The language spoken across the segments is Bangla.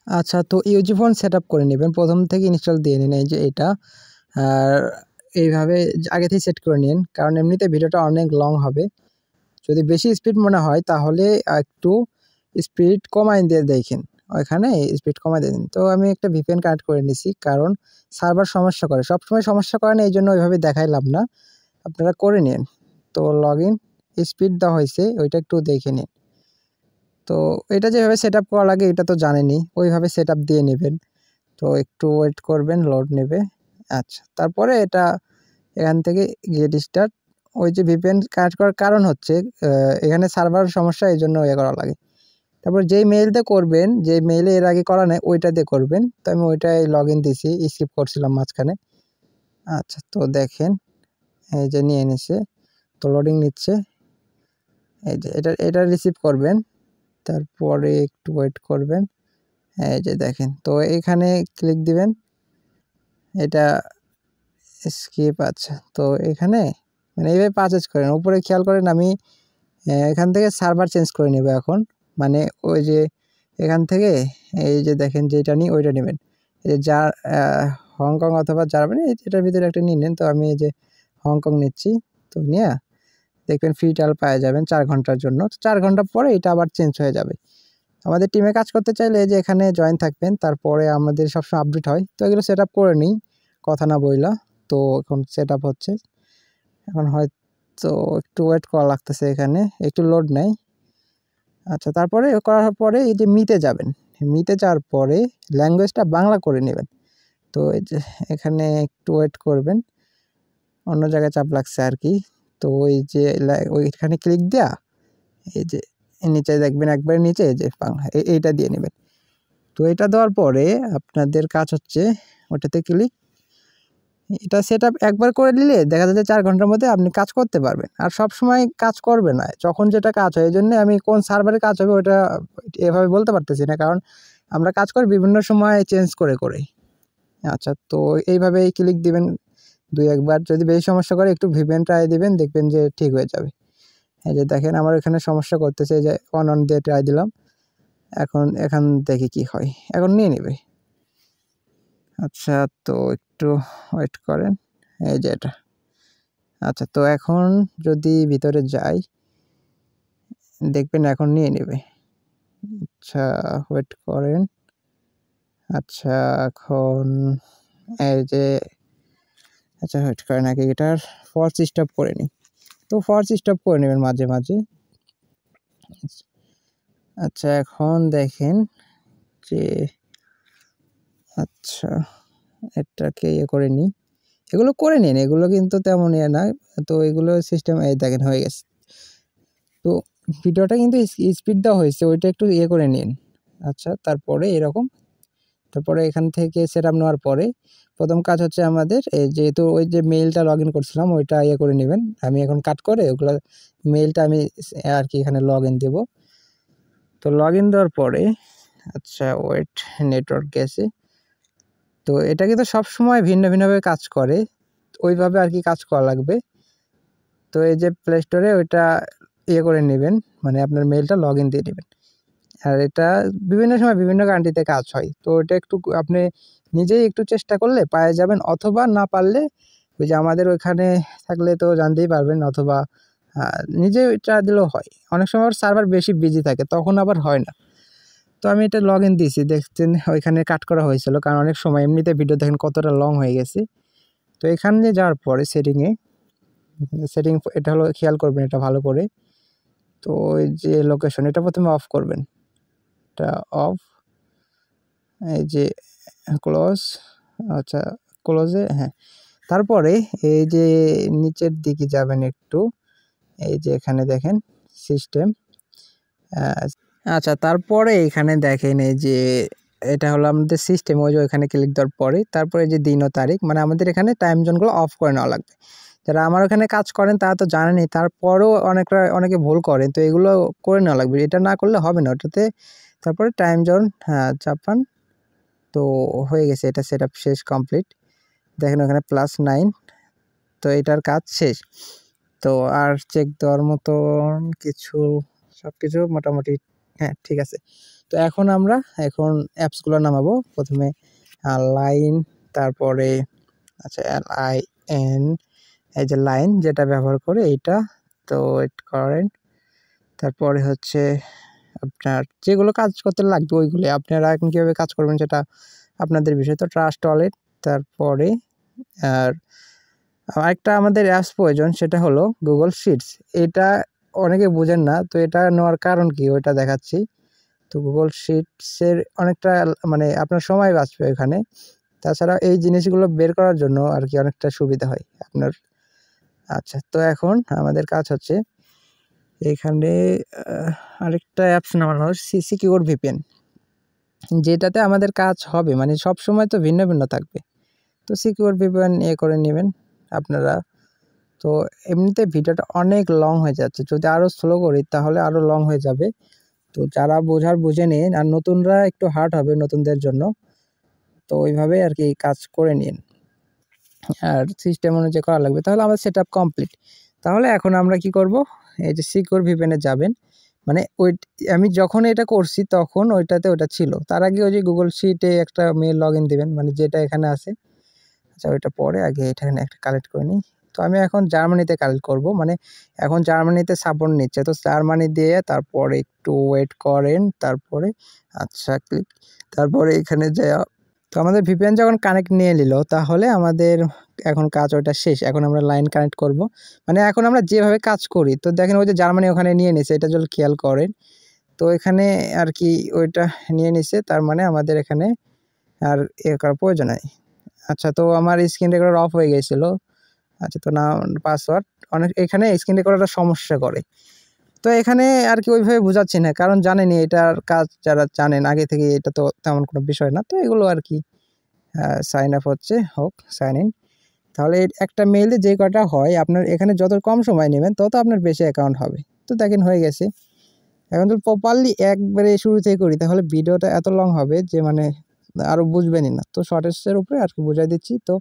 আচ্ছা, তো ইউজি ফোন সেট আপ করে নেবেন, প্রথম থেকে ইনস্টল দিয়ে নিন এই যে এটা। আর এইভাবে আগে থেকে সেট করে নিন, কারণ এমনিতে ভিডিওটা অনেক লং হবে। যদি বেশি স্পিড মনে হয় তাহলে একটু স্পিড কমাই দিয়ে দেখেন, ওইখানে স্পিড কমাই দিয়ে দিন। তো আমি একটা ভিপিএন কানেক্ট করে নিছি, কারণ সার্ভার সমস্যা করে, সবসময় সমস্যা করে না, এই জন্য ওইভাবে দেখাইলাম না, আপনারা করে নিন। তো লগ ইন স্পিড দেওয়া হয়েছে ওইটা একটু দেখে নিন। তো এটা যেভাবে সেট আপ করা লাগে এটা তো জানেনই, ওইভাবে সেট আপ দিয়ে নেবেন। তো একটু ওয়েট করবেন, লোড নেবে। আচ্ছা, তারপরে এটা এখান থেকে গেট স্টার্ট, ওই যে ভিপিএন কানেক্ট করার কারণ হচ্ছে এখানে সার্ভার সমস্যা, এই জন্য ইয়ে করা লাগে। তারপর যেই মেইল দিয়ে করবেন, যে মেইলে এর আগে করা নেই ওইটা দিয়ে করবেন। তো আমি ওইটাই লগ ইন দিছি, স্কিপ করছিলাম মাঝখানে। আচ্ছা, তো দেখেন এই যে নিয়ে নিচ্ছে, তো লোডিং নিচ্ছে। এই যে এটা রিসিভ করবেন, তারপরে একটু ওয়েট করবেন। এই যে দেখেন, তো এখানে ক্লিক দিবেন, এটা স্কিপ। আচ্ছা, তো এখানে মানে এইভাবে পারচেজ করেন, উপরে খেয়াল করেন আমি এখান থেকে সার্ভার চেঞ্জ করে নেব এখন। মানে ওই যে এখান থেকে এই যে দেখেন যেটা নিই ওইটা নেবেন, এই যে যা হংকং অথবা জার্মানি এটার ভিতরে একটা নিয়ে নেন। তো আমি এই যে হংকং নিচ্ছি, তো নিয়ে দেখবেন ফ্রি ট্রায়াল পাওয়া যাবেন 4 ঘন্টার জন্য। তো 4 ঘন্টা পরে এটা আবার চেঞ্জ হয়ে যাবে। আমাদের টিমে কাজ করতে চাইলে এই যে এখানে জয়েন থাকবেন, তারপরে আমাদের সবসময় আপডেট হয়। তো এগুলো সেট আপ করে নিই কথা না বইলা। তো এখন সেট আপ হচ্ছে, এখন হয়তো একটু ওয়েট করা লাগতেছে, এখানে একটু লোড নেয়। আচ্ছা, তারপরে করার পরে এই যে মিতে যাবেন, মিতে যাওয়ার পরে ল্যাঙ্গুয়েজটা বাংলা করে নেবেন। তো এই যে এখানে একটু ওয়েট করবেন, অন্য জায়গায় চাপ লাগছে আর কি। তো ওই যে ওইখানে ক্লিক দেয়া, এই যে নিচে দেখবেন একবারে নিচে এই যে বাংলা এইটা দিয়ে নেবেন। তো এটা দেওয়ার পরে আপনাদের কাজ হচ্ছে ওটাতে ক্লিক, এটা সেট আপ একবার করে নিলে দেখা যাচ্ছে 4 ঘন্টার মধ্যে আপনি কাজ করতে পারবেন। আর সব সময় কাজ করবে না, যখন যেটা কাজ হয়। এই জন্য আমি কোন সার্ভারে কাজ হবে ওটা এভাবে বলতে পারতেছি না, কারণ আমরা কাজ করি বিভিন্ন সময় চেঞ্জ করে করে। আচ্ছা, তো এইভাবেই ক্লিক দিবেন 2-1 বার। যদি বেশি সমস্যা করে একটু ভিপিএন ট্রাই দিবেন, দেখবেন যে ঠিক হয়ে যাবে। এই যে দেখেন আমার এখানে সমস্যা করতেছে, যে অন দিয়ে ট্রাই দিলাম, এখন এখান দেখি কি হয়, এখন নিয়ে নেবে। আচ্ছা, তো একটু ওয়েট করেন, এই যে এটা। আচ্ছা, তো এখন যদি ভিতরে যাই দেখবেন এখন নিয়ে নেবে। আচ্ছা, ওয়েট করেন। আচ্ছা, এখন এই যে আচ্ছা ওয়েট করেন, আগে এটার ফলস স্টপ করে নিই। তো ফলস স্টপ করে নেবেন মাঝে মাঝে। আচ্ছা, এখন দেখেন যে আচ্ছা এটাকে ইয়ে করে নিই, এগুলো করে নিন, এগুলো কিন্তু তেমন ইয়ে না। তো এগুলো সিস্টেম এই দেখেন হয়ে গেছে। তো ভিডিওটা কিন্তু স্পিড দেওয়া হয়েছে, ওইটা একটু ইয়ে করে নিন। আচ্ছা, তারপরে এরকম, তারপরে এখান থেকে সেটআপ নেওয়ার পরে প্রথম কাজ হচ্ছে আমাদের এই যেহেতু ওই যে মেইলটা লগ ইন করছিলাম ওইটা ইয়ে করে নেবেন। আমি এখন কাট করে ওগুলো মেইলটা আমি আর কি এখানে লগ ইন দেবো। তো লগ ইন দেওয়ার পরে আচ্ছা ওয়েট, নেটওয়ার্ক গেছে। তো এটা কিন্তু সবসময় ভিন্ন ভিন্নভাবে কাজ করে, ওইভাবে আর কি কাজ করা লাগবে। তো এই যে প্লে স্টোরে ওইটা ইয়ে করে নেবেন, মানে আপনার মেইলটা লগ ইন দিয়ে নেবেন। আর এটা বিভিন্ন সময় বিভিন্ন কান্ট্রিতে কাজ হয়। তো এটা একটু আপনি নিজেই একটু চেষ্টা করলে পাওয়া যাবেন, অথবা না পারলে ওই যে আমাদের ওইখানে থাকলে তো জানতেই পারবেন, অথবা নিজে ট্রাই দিলেও হয়। অনেক সময় সার্ভার বেশি বিজি থাকে, তখন আবার হয় না। তো আমি এটা লগ ইন দিয়েছি, দেখছেন ওইখানে কাট করা হয়েছিল, কারণ অনেক সময় এমনিতে ভিডিও দেখেন কতটা লং হয়ে গেছে। তো এখানে যাওয়ার পরে সেটিং এটা হলো খেয়াল করবেন এটা ভালো করে। তো এই যে লোকেশন এটা প্রথমে অফ করবেন, এটা অফ। এই যে ক্লোজ, আচ্ছা ক্লোজে হ্যাঁ। তারপরে এই যে নিচের দিকে যাবেন একটু, এই যে এখানে দেখেন সিস্টেম। আচ্ছা, তারপরে এখানে দেখেন এই যে এটা হলো আমাদের সিস্টেম, ওই যে ওইখানে ক্লিক দেওয়ার পরে তারপরে যে দিন ও তারিখ, মানে আমাদের এখানে টাইম জোনগুলো অফ করে নেওয়া লাগবে। যারা আমার ওখানে কাজ করেন তারা তো জানেনই, তারপরেও অনেকে ভুল করেন। তো এগুলো করে নেওয়া লাগবে, এটা না করলে হবে না ওটাতে। তারপরে টাইম জোন হ্যাঁ চাপান, তো হয়ে গেছে, এটা সেট আপ শেষ, কমপ্লিট। দেখেন ওখানে +9, তো এটার কাজ শেষ। তো আর চেক দেওয়ার মতন কিছু, সব কিছু মোটামুটি হ্যাঁ ঠিক আছে। তো এখন আমরা অ্যাপসগুলো নামাবো। প্রথমে লাইন, তারপরে আচ্ছা LIN, এই যে লাইন যেটা ব্যবহার করে এইটা। তো ওয়েট করেন, তারপরে হচ্ছে আপনার যেগুলো কাজ করতে লাগবে ওইগুলি। আপনারা এখন কীভাবে কাজ করবেন সেটা আপনাদের বিষয়। তো ট্রাস্ট ওয়ালেট, তারপরে আর আরেকটা আমাদের অ্যাপস প্রয়োজন, সেটা হলো গুগল শিটস। এটা অনেকে বোঝেন না, তো এটা নেওয়ার কারণ কি ওইটা দেখাচ্ছি। তো গুগল শিটসের অনেকটা মানে আপনার সময় বাঁচবে এখানে। তাছাড়া এই জিনিসগুলো বের করার জন্য আর কি অনেকটা সুবিধা হয় আপনার। আচ্ছা, তো এখন আমাদের কাজ হচ্ছে এখানে আরেকটা অ্যাপস নামানো হয় সিকিউর ভিপিএন, যেটাতে আমাদের কাজ হবে মানে সব সময় তো ভিন্ন ভিন্ন থাকবে। তো সিকিউর ভিপিএন করে নেবেন আপনারা। তো এমনিতে ভিডিওটা অনেক লং হয়ে যাচ্ছে, যদি আরও স্লো করি তাহলে আরও লং হয়ে যাবে। তো যারা বোঝার বুঝে নিন, আর নতুনরা একটু হার্ড হবে নতুনদের জন্য। তো ওইভাবে আর কি কাজ করে নিন, আর সিস্টেম অনুযায়ী করা লাগবে। তাহলে আমার সেটআপ কমপ্লিট। তাহলে এখন আমরা কি করব, এই যে সিকিউর ভিপিএনে যাবেন। মানে আমি যখন এটা করছি তখন ওইটাতে ওটা ছিল। তার আগে ওই যে গুগল শিটে একটা মেল লগ ইন দেবেন, মানে যেটা এখানে আছে। আচ্ছা, ওইটা পরে আগে এখানে একটা কালেক্ট করে নিই। তো আমি এখন জার্মানিতে কালেক্ট করব, মানে এখন জার্মানিতে সাপোর্ট নিচ্ছে। তো জার্মানি দিয়ে তারপরে একটু ওয়েট করেন, তারপরে আচ্ছা ক্লিক, তারপরে এখানে যাওয়া। তো আমাদের ভিপিএন যখন কানেক্ট নিয়ে নিল, তাহলে আমাদের এখন কাজ ওইটা শেষ। এখন আমরা লাইন কানেক্ট করব, মানে এখন আমরা যেভাবে কাজ করি। তো দেখেন ওই যে জার্মানি ওখানে নিয়ে নিছে, এটা যদি খেয়াল করেন। তো এখানে আর কি ওইটা নিয়ে নিছে, তার মানে আমাদের এখানে আর করার প্রয়োজন নেই। আচ্ছা, তো আমার স্ক্রিন রেকর্ডার অফ হয়ে গেছিলো। আচ্ছা, তো না পাসওয়ার্ড অনেক এখানে স্ক্রিন রেকর্ডারটা সমস্যা করে। তো এখানে আর কি ওইভাবে বোঝাচ্ছি না, কারণ জানেনই এটার কাজ যারা জানেন আগে থেকে, এটা তো তেমন কোনো বিষয় না। তো এগুলো আর কি সাইন আপ হচ্ছে, হোক সাইন ইন। তাহলে একটা মেইলে যে কটা হয়, আপনার এখানে যত কম সময় নেবেন তত আপনার বেশি অ্যাকাউন্ট হবে। তো দেখেন হয়ে গেছে। এখন যদি প্রপারলি একবারে শুরু থেকে করি তাহলে ভিডিওটা এত লং হবে যে মানে আরও বুঝবেনই না। তো শর্টেজের উপরে আর কি বুঝাই দিচ্ছি। তো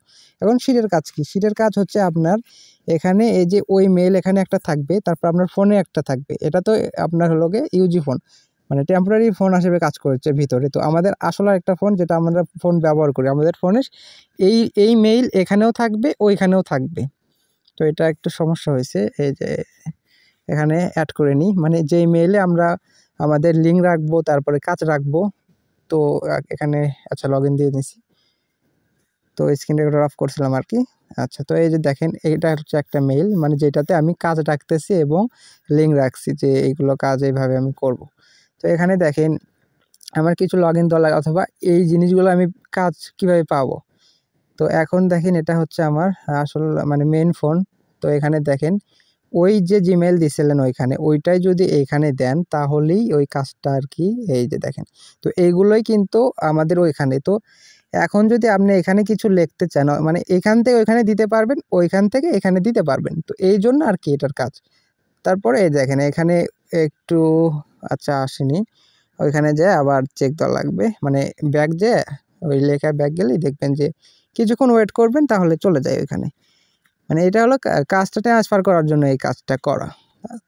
এখন শিটের কাজ কি? শিটের কাজ হচ্ছে আপনার এখানে এই যে ওই মেইল এখানে একটা থাকবে, তারপর আপনার ফোনে একটা থাকবে। এটা তো আপনার হলো গিয়ে ইউজি ফোন, মানে টেম্পোরারি ফোন হিসেবে কাজ করছে ভিতরে। তো আমাদের আসলে একটা ফোন, যেটা আমরা ফোন ব্যবহার করি, আমাদের ফোনের এই মেইল এখানেও থাকবে, ওইখানেও থাকবে। তো এটা একটু সমস্যা হয়েছে, এই যে এখানে অ্যাড করে নিই, মানে যেই মেইলে আমরা আমাদের লিঙ্ক রাখবো, তারপরে কাজ রাখবো। তো এখানে আচ্ছা লগ ইন দিয়ে নিছি। তো স্ক্রিন রেকর্ডার অফ করছিলাম আর কি। আচ্ছা, তো এই যে দেখেন এটা হচ্ছে একটা মেইল, মানে যেটাতে আমি কাজ রাখতেছি এবং লিঙ্ক রাখছি যে এইগুলো কাজ এইভাবে আমি করব। তো এখানে দেখেন আমার কিছু লগ ইন দেওয়া লাগে, অথবা এই জিনিসগুলো আমি কাজ কিভাবে পাবো। তো এখন দেখেন এটা হচ্ছে আমার আসল মানে মেইন ফোন। তো এখানে দেখেন ওই যে জিমেইল দিছিলেন ওইখানে, ওইটাই যদি এইখানে দেন তাহলেই ওই কাজটা আর কি। এই যে দেখেন, তো এইগুলোই কিন্তু আমাদের ওইখানে। তো এখন যদি আপনি এখানে কিছু লিখতে চান, মানে এখান থেকে ওইখানে দিতে পারবেন, ওইখান থেকে এখানে দিতে পারবেন। তো এই জন্য আর কি এটার কাজ। তারপরে এই দেখেন এখানে একটু আচ্ছা আসেনি, ওইখানে যেয়ে আবার চেক দেওয়া লাগবে, মানে ব্যাক যেয়ে ওই লেখা ব্যাক গেলেই দেখবেন যে কিছুক্ষণ ওয়েট করবেন তাহলে চলে যায় ওইখানে। মানে এটা হলো কাজটা ট্রান্সফার করার জন্য এই কাজটা করা।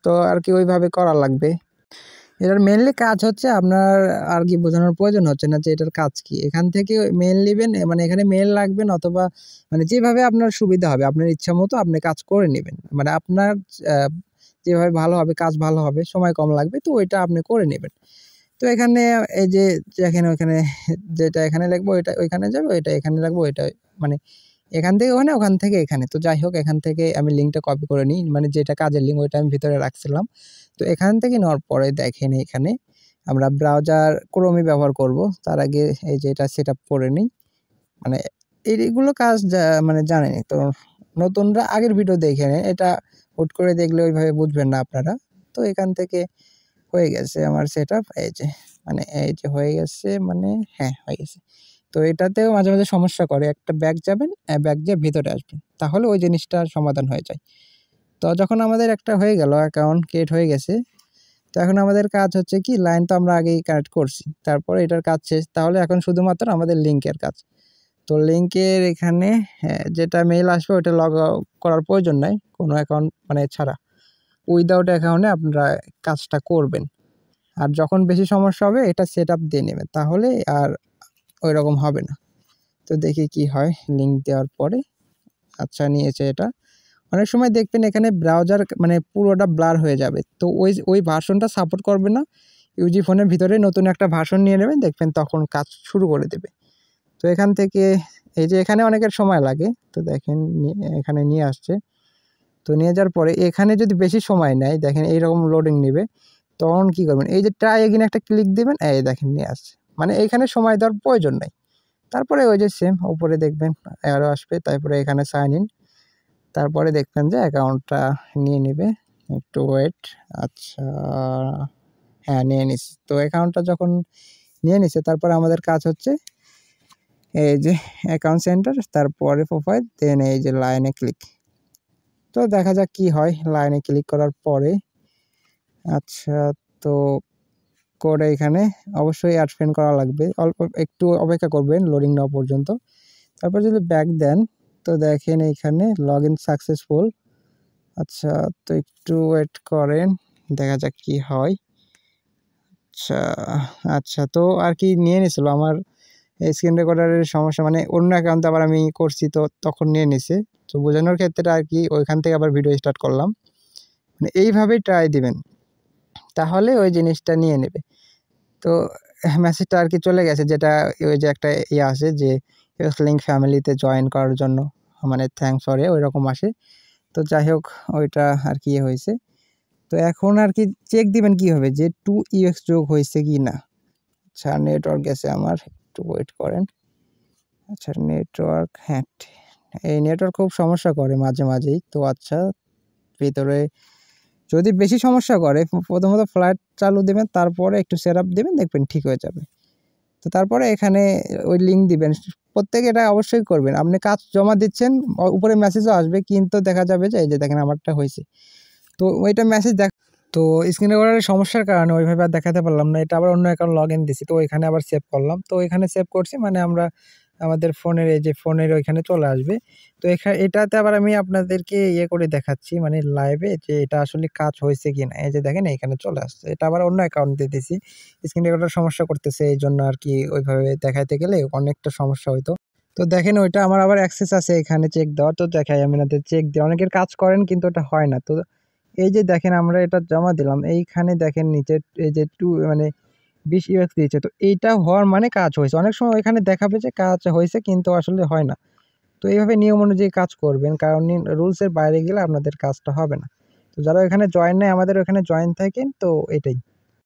তো আর কি ওইভাবে করা লাগবে। এটার মেইনলি কাজ হচ্ছে আপনার আর কি বোঝানোর প্রয়োজন হচ্ছে না যে এটার কাজ কি। এখান থেকে মেইল নেবেন, মানে এখানে মেইল রাখবেন, অথবা মানে যেভাবে আপনার সুবিধা হবে, আপনার ইচ্ছা মতো আপনি কাজ করে নেবেন। মানে আপনার যেভাবে ভালো হবে, কাজ ভালো হবে, সময় কম লাগবে, তো ওইটা আপনি করে নেবেন। তো এখানে এই যে দেখেন ওইখানে যেটা এখানে লিখবো এটা ওইখানে যাবে, ওইটা এখানে রাখবো, ওইটা মানে এখান থেকে ওখানে, ওখান থেকে এখানে। তো যাই হোক, এখান থেকে আমি লিঙ্কটা কপি করে নিই, মানে যেটা কাজের লিঙ্ক ওইটা আমি ভিতরে রাখছিলাম। তো এখান থেকে নেওয়ার পরে দেখেন এখানে আমরা ব্রাউজার ক্রোমই ব্যবহার করব। তার আগে এই যে এটা সেট আপ করে নিই, মানে এইগুলো কাজ মানে জানেনি। তো নতুনরা আগের ভিডিও দেখে নেন, এটা হুট করে দেখলে ওইভাবে বুঝবেন না আপনারা। তো এখান থেকে হয়ে গেছে আমার সেট আপ, এই যে মানে এই যে হয়ে গেছে, মানে হ্যাঁ হয়ে গেছে। তো এটাতেও মাঝে মাঝে সমস্যা করে, একটা ব্যাক যাবেন, ব্যাক যেয়ে ভিতরে আসবেন, তাহলে ওই জিনিসটার সমাধান হয়ে যায়। তো যখন আমাদের একটা হয়ে গেল, অ্যাকাউন্ট ক্রিয়েট হয়ে গেছে, তো এখন আমাদের কাজ হচ্ছে কি, লাইন তো আমরা আগেই কানেক্ট করছি, তারপরে এটার কাজ শেষ। তাহলে এখন শুধুমাত্র আমাদের লিঙ্কের কাজ। তো লিঙ্কের এখানে যেটা মেইল আসবে ওটা লগ করার প্রয়োজন নাই কোনো অ্যাকাউন্ট মানে ছাড়া, উইদাউট অ্যাকাউন্টে আপনারা কাজটা করবেন। আর যখন বেশি সমস্যা হবে এটা সেট আপ দিয়ে নেবেন, তাহলে আর ওই রকম হবে না। তো দেখি কি হয় লিঙ্ক দেওয়ার পরে। আচ্ছা, নিয়েছে এটা। অনেক সময় দেখবেন এখানে ব্রাউজার মানে পুরোটা ব্লার হয়ে যাবে, তো ওই ভার্সনটা সাপোর্ট করবে না। ইউজি ফোনের ভিতরে নতুন একটা ভার্সন নিয়ে নেবেন, দেখবেন তখন কাজ শুরু করে দেবে। তো এখান থেকে এই যে এখানে অনেকের সময় লাগে, তো দেখেন এখানে নিয়ে আসছে। তো নিয়ে যাওয়ার পরে এখানে যদি বেশি সময় নেয়, দেখেন এইরকম লোডিং নেবে, তখন কী করবেন, এই যে ট্রাই এগেইন একটা ক্লিক দেবেন, এই দেখেন নিয়ে আসছে। মানে এইখানে সময় দেওয়ার প্রয়োজন নেই। তারপরে ওই যে সেম উপরে দেখবেন অ্যারো আসবে, তারপরে এখানে সাইন ইন, তারপরে দেখবেন যে অ্যাকাউন্টটা নিয়ে নেবে। একটু ওয়েট। আচ্ছা, হ্যাঁ নিয়ে নিস। তো অ্যাকাউন্টটা যখন নিয়ে নিছে, তারপরে আমাদের কাজ হচ্ছে এই যে অ্যাকাউন্ট সেন্টার, তারপরে প্রোফাইল, দেন এই যে লাইনে ক্লিক। তো দেখা যাক কি হয় লাইনে ক্লিক করার পরে। আচ্ছা, তো করে এখানে অবশ্যই অ্যাড ফ্রেন্ড করা লাগবে, অল্প একটু অপেক্ষা করবেন লোডিং নেওয়া পর্যন্ত। তারপর যদি ব্যাক দেন, তো দেখেন এইখানে লগ ইন সাকসেসফুল। আচ্ছা, তো একটু ওয়েট করেন, দেখা যাক কি হয়। আচ্ছা আচ্ছা, তো আর কি নিয়ে নিছিল আমার স্ক্রিন রেকর্ডারের সমস্যা, মানে অন্য অ্যাকাউন্টে আবার আমি করছি, তো তখন নিয়ে নিছে। তো বোঝানোর ক্ষেত্রে আর কি ওইখান থেকে আবার ভিডিও স্টার্ট করলাম। মানে এইভাবেই ট্রাই দিবেন, তাহলে ওই জিনিসটা নিয়ে নেবে। তো মেসেজটা আর কি চলে গেছে, যেটা ওই যে একটা ইয়ে আসে যে লিঙ্ক ফ্যামিলিতে জয়েন করার জন্য, মানে থ্যাঙ্কস ফর ওই রকম আসে। তো যাই হোক, ওইটা আর কি হয়েছে। তো এখন আর কি চেক দিবেন কীভাবে যে 2UX যোগ হয়েছে কি না। আচ্ছা, নেটওয়ার্ক গেছে আমার, একটু ওয়েট করেন। আচ্ছা, নেটওয়ার্ক, হ্যাঁ এই নেটওয়ার্ক খুব সমস্যা করে মাঝে মাঝেই। তো আচ্ছা, ভিতরে যদি বেশি সমস্যা করে প্রথমত ফ্লাইট চালু দেবেন, তারপরে একটু সেট আপ দেবেন, দেখবেন ঠিক হয়ে যাবে। তো তারপরে এখানে ওই লিঙ্ক দিবেন, প্রত্যেকে এটা অবশ্যই করবেন। আপনি কাজ জমা দিচ্ছেন, উপরে মেসেজও আসবে, কিন্তু দেখা যাবে যে এই যে দেখেন আমারটা হয়েছে। তো ওইটা মেসেজ তো স্ক্রিন রেকর্ডারের সমস্যার কারণে ওইভাবে আর দেখাতে পারলাম না। এটা আবার অন্য অ্যাকাউন্ট লগ ইন দিছি, তো ওইখানে আবার সেভ করলাম। তো এখানে সেভ করছি মানে আমরা আমাদের ফোনের এই যে ফোনের ওইখানে চলে আসবে। তো এটাতে আবার আমি আপনাদেরকে ইয়ে করে দেখাচ্ছি, মানে লাইভে, যে এটা আসলে কাজ হয়েছে কিনা। এই যে দেখেন এখানে চলে আসছে, এটা আবার অন্য অ্যাকাউন্ট দিয়ে দিছি। স্ক্রিন রেকর্ডার সমস্যা করতেছে, এই জন্য আর কি ওইভাবে দেখাইতে গেলে অনেকটা সমস্যা হইতো। তো দেখেন ওইটা আমার আবার অ্যাক্সেস আছে এখানে চেক দেওয়ার, তো দেখাই আমি আপনাদের চেক দিয়ে। অনেকের কাজ করেন কিন্তু ওটা হয় না। তো এই যে দেখেন আমরা এটা জমা দিলাম, এইখানে দেখেন নিচে এই যে 2 মানে 20 UX দিয়েছে। তো এইটা হওয়ার মানে কাজ হয়েছে। অনেক সময় ওইখানে দেখাবে যে কাজ হয়েছে, কিন্তু আসলে হয় না। তো এইভাবে নিয়ম অনুযায়ী কাজ করবেন, কারণ রুলসের বাইরে গেলে আপনাদের কাজটা হবে না। তো যারা এখানে জয়েন নেই, আমাদের ওখানে জয়েন থাকেন, তো এটাই।